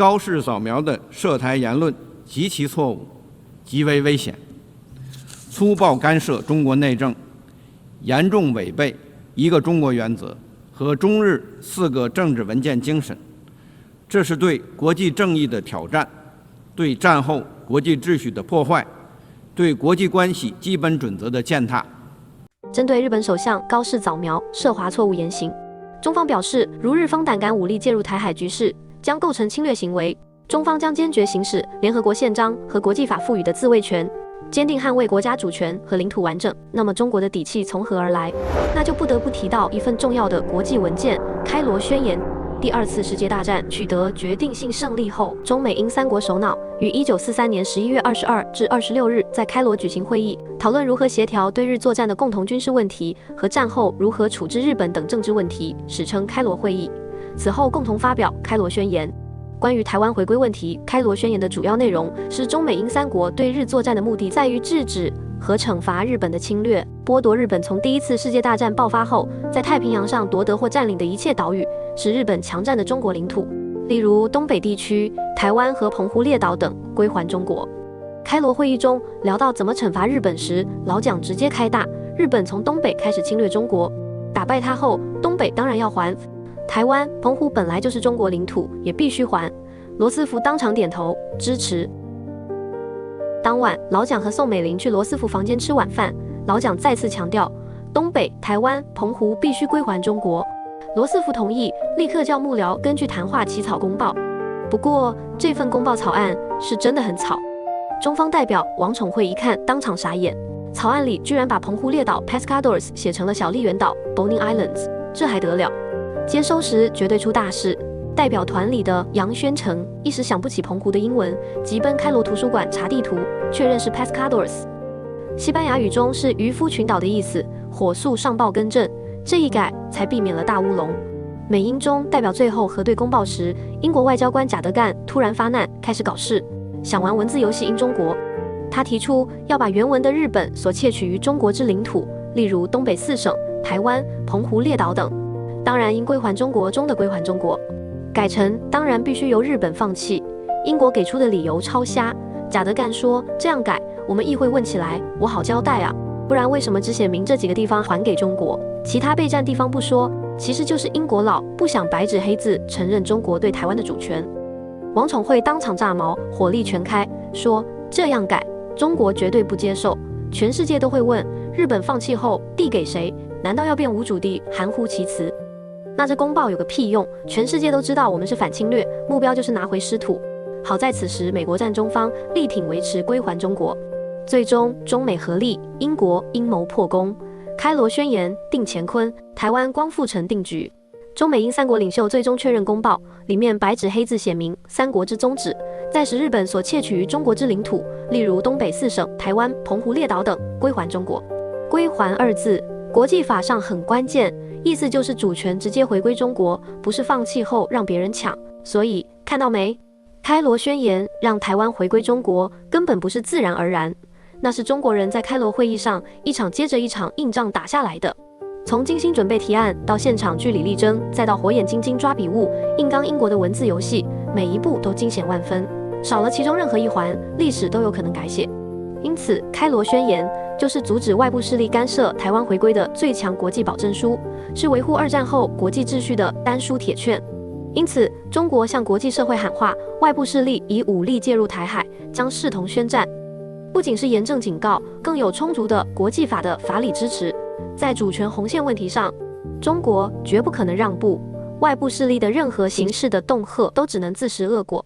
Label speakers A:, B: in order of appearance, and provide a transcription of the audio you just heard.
A: 高市扫描的涉台言论极其错误，极为危险，粗暴干涉中国内政，严重违背一个中国原则和中日4个政治文件精神。这是对国际正义的挑战，对战后国际秩序的破坏，对国际关系基本准则的践踏。
B: 针对日本首相高市早苗涉华错误言行，中方表示，如日方胆敢武力介入台海局势，将构成侵略行为，中方将坚决行使联合国宪章和国际法赋予的自卫权，坚定捍卫国家主权和领土完整。那么中国的底气从何而来？那就不得不提到一份重要的国际文件——开罗宣言。第2次世界大战取得决定性胜利后，中美英3国首脑于1943年11月22至26日在开罗举行会议，讨论如何协调对日作战的共同军事问题和战后如何处置日本等政治问题，史称开罗会议。此后共同发表开罗宣言。关于台湾回归问题，开罗宣言的主要内容是中美英3国对日作战的目的在于制止和惩罚日本的侵略，剥夺日本从第1次世界大战爆发后在太平洋上夺得或占领的一切岛屿，使日本强占的中国领土，例如东北地区、台湾和澎湖列岛等归还中国。开罗会议中聊到怎么惩罚日本时，老蒋直接开大，日本从东北开始侵略中国，打败他后，东北当然要还，台湾、澎湖本来就是中国领土，也必须还。罗斯福当场点头支持。当晚，老蒋和宋美龄去罗斯福房间吃晚饭，老蒋再次强调，东北、台湾、澎湖必须归还中国。罗斯福同意，立刻叫幕僚根据谈话起草公报。不过，这份公报草案是真的很草。中方代表王宠惠一看，当场傻眼，草案里居然把澎湖列岛 Pescadores 写成了小笠原岛 Bonin Islands， 这还得了？接收时绝对出大事。代表团里的杨宣成一时想不起澎湖的英文，急奔开罗图书馆查地图，确认是 Pescadores。西班牙语中是渔夫群岛的意思，火速上报更正，这一改才避免了大乌龙。美英中代表最后核对公报时，英国外交官贾德干突然发难，开始搞事，想玩文字游戏英中国。他提出要把原文的日本所窃取于中国之领土，例如东北4省、台湾、澎湖列岛等，当然应归还中国中的归还中国，改成当然必须由日本放弃。英国给出的理由超瞎，贾德干说这样改，我们议会问起来我好交代啊，不然为什么只写明这几个地方还给中国，其他备战地方不说？其实就是英国佬不想白纸黑字承认中国对台湾的主权。王宠惠当场炸毛，火力全开，说这样改，中国绝对不接受，全世界都会问，日本放弃后地给谁？难道要变无主地？含糊其辞。那这公报有个屁用？全世界都知道我们是反侵略，目标就是拿回失土。好在此时美国占中方力挺维持归还中国，最终中美合力，英国阴谋破功。开罗宣言定乾坤，台湾光复城定局。中美英3国领袖最终确认公报，里面白纸黑字写明3国之宗旨，在使日本所窃取于中国之领土，例如东北4省、台湾、澎湖列岛等，归还中国。归还2字，国际法上很关键，意思就是主权直接回归中国，不是放弃后让别人抢。所以看到没？开罗宣言让台湾回归中国，根本不是自然而然，那是中国人在开罗会议上一场接着一场硬仗打下来的。从精心准备提案到现场据理力争，再到火眼金睛抓笔误，硬刚英国的文字游戏，每一步都惊险万分，少了其中任何一环，历史都有可能改写。因此，开罗宣言就是阻止外部势力干涉台湾回归的最强国际保证书，是维护2战后国际秩序的单书铁券。因此，中国向国际社会喊话，外部势力以武力介入台海，将视同宣战。不仅是严正警告，更有充足的国际法的法理支持。在主权红线问题上，中国绝不可能让步，外部势力的任何形式的恫吓都只能自食恶果。